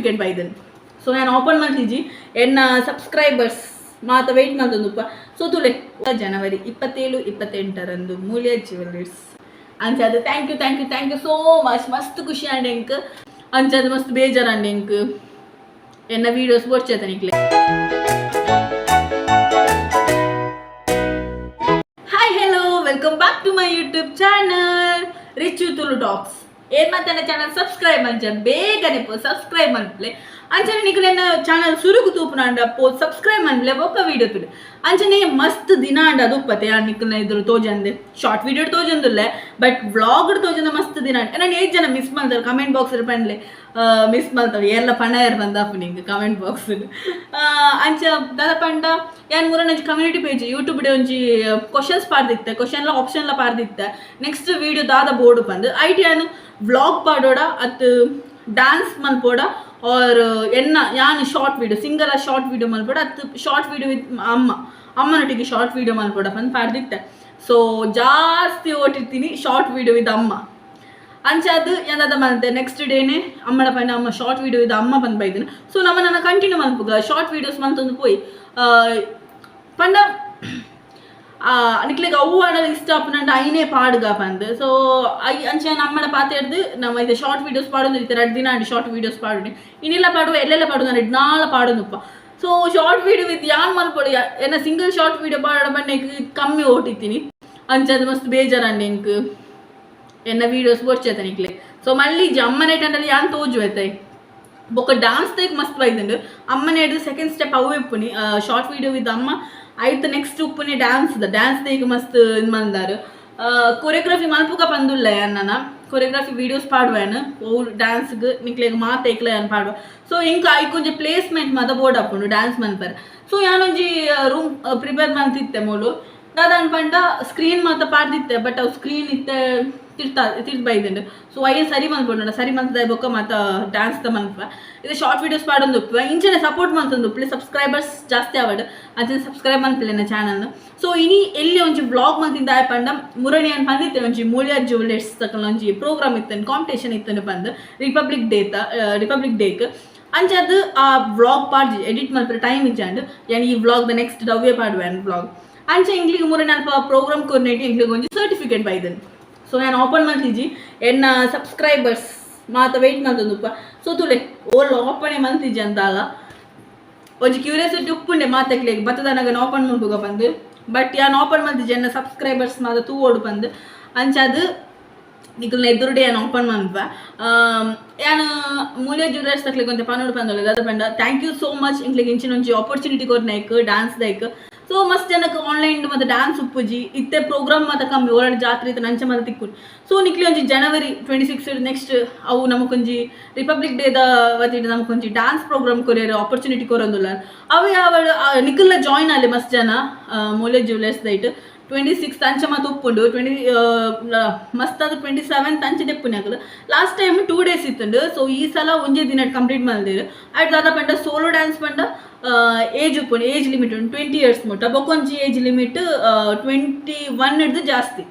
Certificate ಬೈದನ್. So ನಾನು open ಮಾಡ್ತಿದ್ದಿ ಎನ್ನ ಸಬ್ಸ್ಕ್ರೈಬರ್ಸ್ ಮಾತ ವೆಯ್ಟ್ ಮಾಡ್ತಂದುಪ್ಪ. ಸೊ ತುಲೆ ಜನವರಿ 27-28 ಮೂಲ್ಯ ಜ್ಯುವೆಲ್ಲರ್ಸ್ ಅಂಚದು ಥ್ಯಾಂಕ್ ಯು ಸೋ ಮಚ್. ಮಸ್ತ್ ಖುಷಿ ಆಂಡ್ ಎಂಕ್ ಅಂಚದು ಮಸ್ತ್ ಬೇಜಾರ್ ಆಂಡ್ ಎಂಕ್ ಎನ್ನ ವೀಡಿಯೋಸ್ ಬೋರ್ಚೇತ ನಿಕ್ಲೆ. Hi hello welcome back to my YouTube channel Richu Tulu talks. ಏನ್ ಮಾತನ್ನ ಚಾನಲ್ ಸಬ್ಸ್ಕ್ರೈಬ್ ಮಂಚ ಬೇಗನೆ ಸಬ್ಸ್ಕ್ರೈಬ್ ಮನ್ಪ್ಲೆ ಅಂಚನೆ ನಿಕಲೆನ್ನ ಚಾನಲ್ ಸುರುಗು ತೂಪುನಾಂಡ ಸಬ್ಸ್ಕ್ರೈಬ್ ಮನ್ಪ್ಲೆ ಬೊಕ್ಕ ವೀಡಿಯೋ ತುಲೆ ಅಂಚನೆ ಮಸ್ತ್ ದಿನ ಅಂಡ ಅದು ಉಪ್ಪತ್ತೆ ಆ ನಿಕಲ್ನ ಇದ್ರು ತೋಜಂದೆ ಶಾರ್ಟ್ ವೀಡಿಯೋ ತೋಜಂದುಲ್ಲೆ ಬಟ್ ವ್ಲಾಗ್ ತೋಜಂದ ಮಸ್ತ್ ದಿನ ನಾನು 8 ಜನ ಮಿಸ್ ಮಾಡ್ತಾರೆ ಕಮೆಂಟ್ ಬಾಕ್ಸ್ ಪಂಡ್ಲೆ ಮಿಸ್ ಮಾಡ್ತಾರೆ ಎಲ್ಲ ಪಣ ಬಂದಾಪು ನಿಂಗೆ ಕಮೆಂಟ್ ಬಾಕ್ಸ್ ಅಂಚ ದಾದ ಪಂಡ ಯಾನ್ ಮೂರ ನಂಜಿ ಕಮ್ಯುನಿಟಿ ಪೇಜ್ ಯೂಟ್ಯೂಬ್ ಒಂಜಿ ಕ್ವಶನ್ಸ್ ಪಾಡ್ದಿತ್ತೆ ಕ್ವಶನ್ಲ ಆಪ್ಷನ್ಲ ಪಾಡ್ದಿತ್ತೆ ನೆಕ್ಸ್ಟ್ ವೀಡಿಯೋ ದಾದ ಬೋರ್ಡು ಬಂದು ಐಟಿ ಯಾನು ವ್ಲಾಗ್ ಪಾಡೋಡ ಅತ್ ಡ್ಯಾನ್ಸ್ ಮಲ್ಪೋಡ और ಎನ್ನ ಯಾನು short video single short video ಮಲ್ಪೋಡ ಅತ್ ಶಾರ್ಟ್ ವೀಡಿಯೋ ವಿತ್ ಅಮ್ಮನೊಟ್ಟಿಗೆ ಶಾರ್ಟ್ ವೀಡಿಯೋ ಮಲ್ಪೋಡ ಬಂದು ಪಾಡ್ದಿತ್ತೆ. ಸೊ ಜಾಸ್ತಿ ಓಟಿರ್ತೀನಿ ಶಾರ್ಟ್ ವೀಡಿಯೋ ವಿತ್ ಅಮ್ಮ ಅಂಚಾದು ಎಂದಾದ ಮಲ್ತೆ ನೆಕ್ಸ್ಟ್ ಡೇನೆ ಅಮ್ಮಳ ಪಂಡ ಅಮ್ಮ ಶಾರ್ಟ್ ವೀಡಿಯೋ ವಿತ್ ಅಮ್ಮ ಬಂದು ಬೈದಿನ. ಸೊ ನನ್ನ ಕಂಟಿನ್ಯೂ ಮಲ್ಪುಗ ಶಾರ್ಟ್ ವೀಡಿಯೋಸ್ ಮಲ್ತೊಂದು ಪೋಯಿ ಪಂಡ ನಿಕ್ಲೆಗ್ ಅವು ಆಡೋದು ಇಷ್ಟ ಅಪ್ಪನಂಟ ಐನೇ ಪಾಡುಗ ಬಂದು. ಸೊ ಅಂಚ ನಮ್ಮಳ ಪಾತೆಡ್ದು ನಮ್ಮ ಇದು ಶಾರ್ಟ್ ವೀಡಿಯೋಸ್ ಪಾಡೋದು ಇರ್ತಾರೆ 2 ದಿನ ಅಂಡಿ ಶಾರ್ಟ್ ವೀಡಿಯೋಸ್ ಪಾಡೋಣ ಇನ್ನೆಲ್ಲ ಪಾಡುವ ಎಲ್ಲೆಲ್ಲ ಪಾಡೋದು ನಾನು 4 ಪಾಡೋದಪ್ಪ. ಸೊ ಶಾರ್ಟ್ ವೀಡಿಯೋ ವಿತ್ ಯಾನ್ ಮಲ್ಪೊಡು ಏನ ಸಿಂಗಲ್ ಶಾರ್ಟ್ ವೀಡಿಯೋ ಪಾಡೋ ಬಣ್ಣಕ್ಕೆ ಕಮ್ಮಿ ಓಟಿತ್ತೀನಿ ಅಂಚದು ಮಸ್ತ್ ಬೇಜಾರಂಡಿ ಎಂಕ್ ಎನ್ನ ವೀಡಿಯೋಸ್ ಬೋರ್ಚೇತ ನಿಕ್ಲೆ. ಸೊ ಮಲ್ಲಿ ಅಮ್ಮನೆ ಟಂಡಲ್ಲಿ ಯಾನ್ ತೋಜುವೈತೆ ಬೊಕ್ಕ ಡ್ಯಾನ್ಸ್ ತೈಕ್ ಮಸ್ತ್ ಬೈದಂಡು ಅಮ್ಮನೆ ಹಿಡಿದು ಸೆಕೆಂಡ್ ಸ್ಟೆಪ್ ಅವು ಇಪ್ಪುನಿ ಶಾರ್ಟ್ ವೀಡಿಯೋ ವಿತ್ ಅಮ್ಮ ಆಯ್ತು ನೆಕ್ಸ್ಟ್ ಉಪ್ಪುನಿ ಡ್ಯಾನ್ಸ್ ತೈಕ್ ಮಸ್ತ್ ಇದು ಮಂದಾರು ಕೊರಿಯೋಗ್ರಫಿ ಮಲ್ಪುಗ ಬಂದುಲ್ಲ ಅನ್ನನ ಕೊರಿಯೋಗ್ರಫಿ ವೀಡಿಯೋಸ್ ಪಾಡುವೇನು ಓ ಡ್ಯಾನ್ಸ್ಗೆ ನಿಕ್ಲೆಗ್ ಮಾತೈಕ್ಲ ಏನು ಪಾಡುವ. ಸೊ ಇಂಕ ಐಕೊಂಜಿ ಪ್ಲೇಸ್ಮೆಂಟ್ ಮಾತ ಬೋರ್ಡ್ ಹಾಕೊಂಡು ಡ್ಯಾನ್ಸ್ ಮನ್ಪರ್. ಸೊ ಯಾನೊಂಜಿ ರೂಮ್ ಪ್ರಿಪೇರ್ ಮಂತಿತ್ತೆ ಮೂಲು ದಾದ ಅನ್ಪಂಡ ಸ್ಕ್ರೀನ್ ಮಾತ ಪಾಡ್ದಿತ್ತೆ ಬಟ್ ಅವು ಸ್ಕ್ರೀನ್ ಇತ್ತೆ ತಿರ್ತು ಬೈದಂಡು. ಸೊ ಅಯ್ಯನ್ ಸರಿ ಮಲ್ಪೊಂಡ ಸರಿ ಮಲ್ತದ ಬೊಕ್ಕ ಮಾತ ಡ್ಯಾನ್ಸ್ ದ ಮಲ್ಪ ಇದು ಶಾರ್ಟ್ ವೀಡಿಯೋಸ್ ಪಾಡೊಂದು ಉಪ್ಪು ಇಂಚನೆ ಸಪೋರ್ಟ್ ಮಾಡ್ತಂದು ಉಪ್ಪು ಸಬ್ಸ್ಕ್ರೈಬರ್ಸ್ ಜಾಸ್ತಿ ಆವಡು ಅದನ್ನ ಸಬ್ಸ್ಕ್ರೈಬ್ ಮಲ್ಪಲೆ ನನ್ನ ಚಾನಲ್ನ. ಸೊ ಇನಿ ಎಲ್ಲಿ ಒಂಜಿ ವ್ಲಾಗ್ ಮಂತಿಂದ ಆಯ್ಪಂಡ ಮುರಣಿ ಅನ್ ಬಂದಿತ್ತೆ ಒಂಜಿ ಮೂಲ್ಯ ಜ್ಯುವೆಲ್ಲರ್ಸ್ ತಕಲ್ ಒಂಜಿ ಪ್ರೋಗ್ರಾಮ್ ಇತ್ತನು ಕಾಂಪಿಟೇಷನ್ ಇತ್ತನು ಬಂದು ರಿಪಬ್ಲಿಕ್ ಡೇಕ್ ಅಂಚದು ಆ ವ್ಲಾಗ್ ಪಾಡ್ಜಿ ಎಡಿಟ್ ಮಲ್ಪರೆ ಟೈಮ್ ಇಜ್ಜಾಂಡು ಯಾನ್ ಈ ವ್ಲಾಗ್ ದ ನೆಕ್ಸ್ಟ್ ಡವ್ವೆ ಪಾಡುವೆ ವ್ಲಾಗ್ ಅಂಚೆ ಇಂಗ್ಲಿಗೆ ಮೂರನೇ ಅಲ್ಪ ಪ್ರೋಗ್ರಾಮ್ ಕೋರ್ಡಿನೇಟ್ ಇಂಗ್ಲಿಗೆ ಒಂಜಿ ಸರ್ಟಿಫಿಕೇಟ್ ಬೈದನ್. ಸೊ ನಾನು ಓಪನ್ ಮಾಡ್ತಿದ್ದಿ ಎನ್ನ ಸಬ್ಸ್ಕ್ರೈಬರ್ಸ್ ಮಾತ ವೆಯ್ಟ್ ಮಾಡ್ತಂದುಪ್ಪ. ಸೊ ತುಲೆ ಓಲ್ ಓಪನೇ ಮಂತಿದ್ಜಿ ಅಂತ ಅಲ್ಲ ಒಂಜಿ ಕ್ಯೂರಿಯಾಸಿಟಿ ಉಪ್ಪುಂಡೆ ಮಾತಕ್ಲಿಗೆ ಬತ್ತದನಾಗ ಓಪನ್ ಮಾಡ್ಬೋಗ ಬಂದು ಬಟ್ ಯಾನು ಓಪನ್ ಮಾಡ್ತಿದ್ಜಿ ಎನ್ನ ಸಬ್ಸ್ಕ್ರೈಬರ್ಸ್ ಮಾತ ತೂವೋಡು ಬಂದು ಅಂಚದು ನಿಕಲ್ನ ಎದುರುಡೆ ಏನು ಓಪನ್ ಮಾಡ್ಪ ಯಾನು ಮೂಲ್ಯ ಜ್ಯುವೆಲ್ಲರ್ಸ್ ತಕ್ಲಿಗೆ ಒಂತೆ ಪನ್ನೋಡು ಬಂದೋಲ್ಲ ಅದ ಪಂಡ ಥ್ಯಾಂಕ್ ಯು ಸೋ ಮಚ್ ಇಂಕ್ಲಿಗೆ ಇಂಚಿನ ಒಂಜಿ ಆಪರ್ಚುನಿಟಿ ಕೊರ್ನೈಕ್ ಡ್ಯಾನ್ಸ್ ದೈಕ್. ಸೊ ಮಸ್ತ್ ಜನಕ್ಕೆ ಆನ್ಲೈನ್ ಮತ್ತು ಡ್ಯಾನ್ಸ್ ಉಪ್ಪುಜಿ ಇತ್ತೆ ಪ್ರೋಗ್ರಾಮ್ ಮಾತ ಕಮ್ಮಿ ಓರಾಡ್ ಜಾತ್ರೆ ಇತ್ತು ನಂಚ ಮಾತ ತಿಕ್ಕು. ಸೊ ನಿಕ್ಲಿ ಒಂಜಿ ಜನವರಿ 26 ನೆಕ್ಸ್ಟ್ ಅವು ನಮಕೊಂಜಿ ರಿಪಬ್ಲಿಕ್ ಡೇದ ವತಿಡ್ ನಮಕೊಂಜಿ ಡ್ಯಾನ್ಸ್ ಪ್ರೋಗ್ರಾಮ್ ಕೊರಿಯರ್ ಆಪರ್ಚುನಿಟಿ ಕೊರೊಂದುಲ್ಲ ಅವು ಯಾವ ನಿಖಲ್ನ ಜಾಯ್ನ್ ಅಲ್ಲಿ ಮಸ್ತ್ ಜನ ಮೂಲ್ಯ ಜ್ಯುವೆಲ್ಲರ್ಸ್ ದೈಟ್ 26 ಅಂಚ ಮಾತು ಉಪ್ಪುಂಡು 20 ಮಸ್ತ್ ಅದು 27 ಅಂಚೆ ದೆಪ್ಪುನೆ ಆಗಲು ಲಾಸ್ಟ್ ಟೈಮ್ 2 days ಇತ್ತುಂಡು. ಸೊ ಈ ಸಲ ಒಂಜೇ ದಿನ ಕಂಪ್ಲೀಟ್ ಮಾಡಿದ್ರು ಆಯ್ತು ದಾದ ಪಂಡ ಸೋಲೋ ಡ್ಯಾನ್ಸ್ ಪಂಡ ಏಜ್ ಉಪ್ಪುಂಡು ಏಜ್ ಲಿಮಿಟ್ ಉಂಟು 20 years ಮುಟ್ಟ ಬೊಕೊಂಜಿ ಏಜ್ ಲಿಮಿಟ್ 21 ಹಿಡ್ದು ಜಾಸ್ತಿ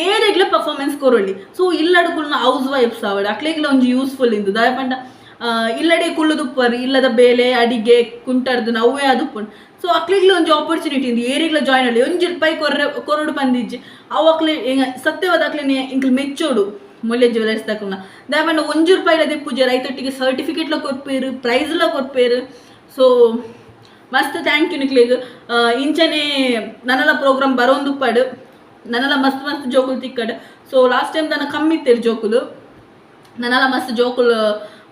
ಏರೆಗ್ಲ ಪರ್ಫಾರ್ಮೆನ್ಸ್ ಕೊರೊಳ್ಳಿ. ಸೊ ಇಲ್ಲಡುಕುಲ್ನ ಹೌಸ್ ವೈಫ್ಸ್ ಅವಡು ಅಕ್ಲೆಗ್ಲ ಒಂಜಿ ಯೂಸ್ಫುಲ್ ಇಂದು ದಾದ ಪಂಡ ಇಲ್ಲಡೆ ಕುಳ್ಳುದುಪ್ಪರು ಇಲ್ಲದ ಬೇಲೆ ಅಡಿಗೆ ಕುಂಟರ್ದು ನವ್ವೇ ಅದುಪ್ಪುಂಡು. ಸೊ ಅಕ್ಲಿಗ್ಲಿ ಒಂಜಿ ಆಪರ್ಚುನಿಟಿ ಇಂದು ಏರಿಗ್ಲ ಜಾಯ್ನ್ ಅಲ್ಲಿ ₹1 ಕೊರಡು ಬಂದಿಜ್ಜಿ ಅವು ಅಕ್ಲೆ ಸತ್ಯವಾದ ಅಕ್ಲೆನೆ ಇಂಕ್ಲು ಮೆಚ್ಚೋಡು ಮೂಲ್ಯ ಜ್ಯುವೆಲ್ಲರ್ಸ್ ತಕೊಂಡ ದಾಯಪಂಡ ₹1 ದೆಪ್ಪುಜಿ ರೈತೊಟ್ಟಿಗೆ ಸರ್ಟಿಫಿಕೇಟ್ಲ ಕೊರ್ಪೇರು ಪ್ರೈಸ್ಲ ಕೊರ್ಪೇರು. ಸೊ ಮಸ್ತ್ ಥ್ಯಾಂಕ್ ಯು ನಿಕ್ಲೆಗ್ ಇಂಚನೆ ನನ್ನಲ ಪ್ರೋಗ್ರಾಮ್ ಬರೋಂದುಪ್ಪಡು ನನ್ನಲ ಮಸ್ತ್ ಜೋಕುಲು ತಿಕ್ಕಡು. ಸೊ ಲಾಸ್ಟ್ ಟೈಮ್ ತನ ಕಮ್ಮಿ ಇತ್ತೇರು ಜೋಕುಲು ನನ್ನಲ ಮಸ್ತ್ ಜೋಕುಲು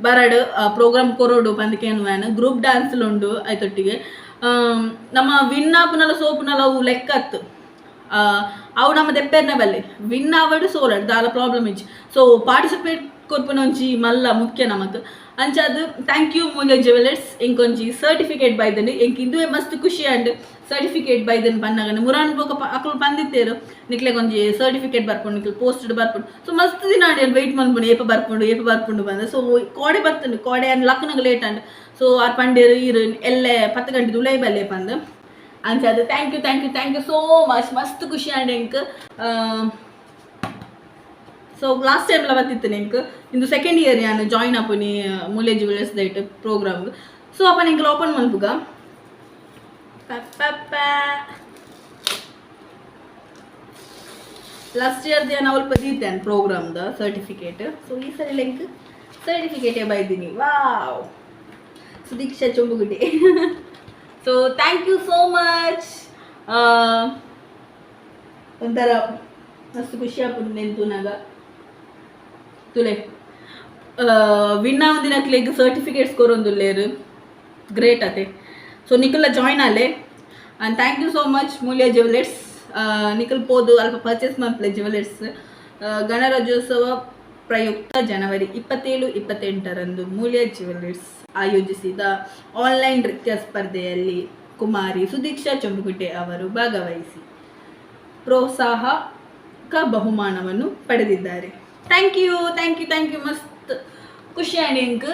ಬರಡು ಪ್ರೋಗ್ರಾಮ್ ಕೊರೋಡು ಪಂದಕೇನು ವ್ಯಾನ್ ಗ್ರೂಪ್ ಡ್ಯಾನ್ಸ್ಲು ಉಂಡು ಆಯ್ತೊಟ್ಟಿಗೆ ನಮ್ಮ ವಿನ್ನಾಪುನಲ ಸೋಪುನಲ ಅವು ಲೆಕ್ಕತ್ತು ಅವು ನಮ್ಮ ದೆಪ್ಪೆರ್ನ ಬಲ್ಲೆ ವಿನ್ ಆವಡು ಸೋಲಡು ದಾಲ ಪ್ರಾಬ್ಲಮ್ ಇಜ್ಜಿ. ಸೊ ಪಾರ್ಟಿಸಿಪೇಟ್ ಕೊರ್ಪುನ ಒಂಜಿ ಮಲ್ಲ ಮುಖ್ಯ ನಮಕ್ ಅಂಚದು thank you Moolya jewellers ಇಂಕೊಂಜಿ certificate ಬೈದನು ಎಂಕ್ ಇದುವೇ ಮಸ್ತ್ ಖುಷಿ ಅಂಡ್ ಸರ್ಟಿಫಿಕೇಟ್ ಬೈದನ್ ಪನ್ನಗನ ಮುರಾನ್ ಬೋಕ ಅಕ್ಕಲು ಬಂದಿತ್ತೇರು ನಿಕ್ಲೆಗ್ ಒಂಜಿ ಸರ್ಟಿಫಿಕೇಟ್ ಬರ್ಪುಂಡು ನಿಕ್ಲು ಪೋಸ್ಟೆಡ್ ಬರ್ಪುಂಡು. ಸೊ ಮಸ್ತ್ ದಿನ ಅಂಡ್ ವೆಯ್ಟ್ ಮನ್ಪುಂಡು ಏಪ ಬರ್ಪುಂಡು ಬಂದ. ಸೊ ಕೋಡೆ ಬರ್ತುಂಡು ಕೋಡೆ ಅನ್ ಲಕ್ನಗ ಲೇಟ್ ಅಂಡ್ ಸೊ ಆರ್ ಪಂಡೇರು ಈರು ಎಲ್ಲೆ 10 ಗಂಟೆ ಉಲೈ ಬಲ್ಲೆ ಪಂದು ಅಂಚದು ಥ್ಯಾಂಕ್ ಯು ಸೋ ಮಚ್ ಮಸ್ತ್ ಖುಷಿ ಅಂಡ್ ಎಂಕ್ ಸೊ ಲಾಸ್ಟ್ ಟೈಮ್ಲ ಬತ್ತಿತ್ತು ನಿಂಗೆ ಇಂದು ಸೆಕೆಂಡ್ ಇಯರ್ ನಾನು ಜಾಯಿನ್ ಆಪುನಿ ಮೂಲೆ ಜ್ಯುವೆಲರ್ಸ್ ದೈಟ್ ಪ್ರೋಗ್ರಾಮ್ಗೆ. ಸೊ ಅಪ್ಪ ನಿಂಗೆ ಓಪನ್ ಮಲ್ಪುಗ ಲಾಸ್ಟ್ ಇಯರ್ದು ನಾನು ಅಲ್ಪ ದೀತೇನೆ ಪ್ರೋಗ್ರಾಮ್ದ ಸರ್ಟಿಫಿಕೇಟ್. ಸೊ ಈ ಸರಿ ಲಿಂಕ್ ಸರ್ಟಿಫಿಕೇಟೇ ಬೈದೀನಿ. Wow Sudeeksha Chombugudde. So thank you so much. ಒಂಥರ ಮಸ್ತ್ ಖುಷಿ ಆಪುಂಡು ನೆಂತು ನಾಗ ತುಲೆ ವಿನ್ನ ಒಂದಿನ ಕ್ಲೆಗ್ ಸರ್ಟಿಫಿಕೇಟ್ಸ್ ಕೊರೊಂದುಲ್ಲೇರು ಗ್ರೇಟ್ ಅತೆ. ಸೊ ನಿಖಿಲ ಜಾಯ್ನ್ ಆಲೆ and thank you so much Moolya jewellers. ನಿಖಿಲ್ ಪೋದು ಅಲ್ಪ ಪರ್ಚೇಸ್ ಮಾಡ್ಲೆ ಜ್ಯುವೆಲರ್ಸ್. ಗಣರಾಜ್ಯೋತ್ಸವ ಪ್ರಯುಕ್ತ ಜನವರಿ 27-28 ಮೂಲ್ಯ ಜ್ಯುವೆಲರ್ಸ್ ಆಯೋಜಿಸಿದ ಆನ್ಲೈನ್ ನೃತ್ಯ ಸ್ಪರ್ಧೆಯಲ್ಲಿ ಕುಮಾರಿ ಸುದೀಕ್ಷಾ ಚೊಂಬುಗುಡ್ಡೆ ಅವರು ಭಾಗವಹಿಸಿ ಪ್ರೋತ್ಸಾಹಕ ಬಹುಮಾನವನ್ನು ಪಡೆದಿದ್ದಾರೆ. Thank you thank you thank you. ಮಸ್ತ್ ಖುಷಿ ಆಂಡಿಂಕ್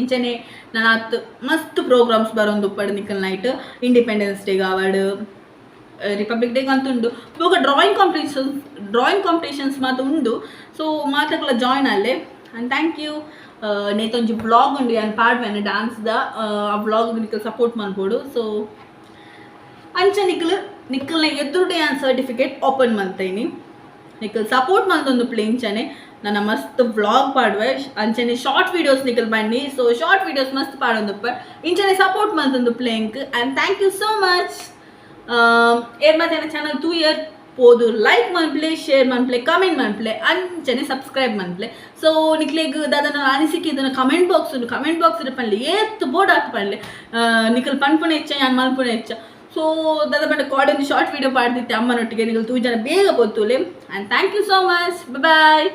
ಇಂಚನೆ ನಾನು ಹತ್ತು ಮಸ್ತ್ ಪ್ರೋಗ್ರಾಮ್ಸ್ ಬರೋದು ಪಡ್ ನಿಖಲ್ ನೈಟ್ ಇಂಡಿಪೆಂಡೆನ್ಸ್ ಡೇಗೆ ಅವಾರ್ಡ್ ರಿಪಬ್ಲಿಕ್ ಡೇಗೆ ಅಂತ ಉಂಡು. ಇವಾಗ ಡ್ರಾಯಿಂಗ್ ಕಾಂಪಿಟೇಷನ್ಸ್ ಮಾತು ಉಂಡು. ಸೊ ಮಾತಕ್ಕೆಲ್ಲ ಜಾಯ್ನ್ ಅಲ್ಲೇ. And thank you. ನೇತೊಂಜಿ ಬ್ಲಾಗ್ ಉಂಡು ನಾನು ಪಾಡ್ವೇನೆ ಡ್ಯಾನ್ಸ್ದ. ಆ ಬ್ಲಾಗ್ ನಿಖಲ್ ಸಪೋರ್ಟ್ ಮಾಡ್ಬೋದು. ಸೊ ಅಂಚ ನಿಖಲ್ನ ಎದುರುಡೆ ನಾನು ಸರ್ಟಿಫಿಕೇಟ್ ಓಪನ್ ಮಾಡ್ತೇನೆ. ನಿಖಲ್ ಸಪೋರ್ಟ್ ಮಾಡ್ದೊಂದು ಇಂಚನೆ ನನ್ನ ಮಸ್ತ್ ವ್ಲಾಗ್ ಪಾಡುವೆ ಅಂಚನೆ ಶಾರ್ಟ್ ವೀಡಿಯೋಸ್ ನಿಖಲ್ ಬನ್ನಿ. ಸೊ ಶಾರ್ಟ್ ವೀಡಿಯೋಸ್ ಮಸ್ತ್ ಪಾಡೊಂದುಪ್ಪ ಇಂಚನೆ ಸಪೋರ್ಟ್ ಮಾಡ್ದೊಂದು ಪ್ಲೇಂಕ್. And thank you so much. ಏರ್ ಮತ್ತೆ ಚಾನಲ್ 2 ಇಯರ್ ಪೋದು ಲೈಕ್ ಮನ್ಪ್ಲೆ, ಶೇರ್ ಮನ್ಪ್ಲೆ, ಕಮೆಂಟ್ ಮನ್ಪ್ಲೆ, ಅಂಚನೆ ಸಬ್ಸ್ಕ್ರೈಬ್ ಮನ್ಪ್ಲೆ. ಸೊ ನಿಕ್ಲೆಗ್ ದಾದನ ಅನಿಸಿಕೆ ಇದನ್ನು ಕಮೆಂಟ್ ಬಾಕ್ಸ್ ಉಂಡು. ಕಮೆಂಟ್ ಬಾಕ್ಸ್ ಪನ್ಲೆ ಏತ್ ಬೋರ್ಡ್ ಹಾಕಿ ಪನ್ಲೆ ನಿಖಲ್ ಪನ್ಪುಣ ಹೆಚ್ಚ ನಾನು ಮಲ್ಪುಣ ಹೆಚ್ಚ. ಸೊ ದಾದ ಬಟ್ ಕಾಡೊಂದು ಶಾರ್ಟ್ ವೀಡಿಯೋ ಪಾಡ್ದಿತ್ತೆ ಅಮ್ಮನೊಟ್ಟಿಗೆ. ನಿಖಲ್ 2 ಜನ ಬೇಗ ಗೊತ್ತುಲೆ. And thank you so much. Bye.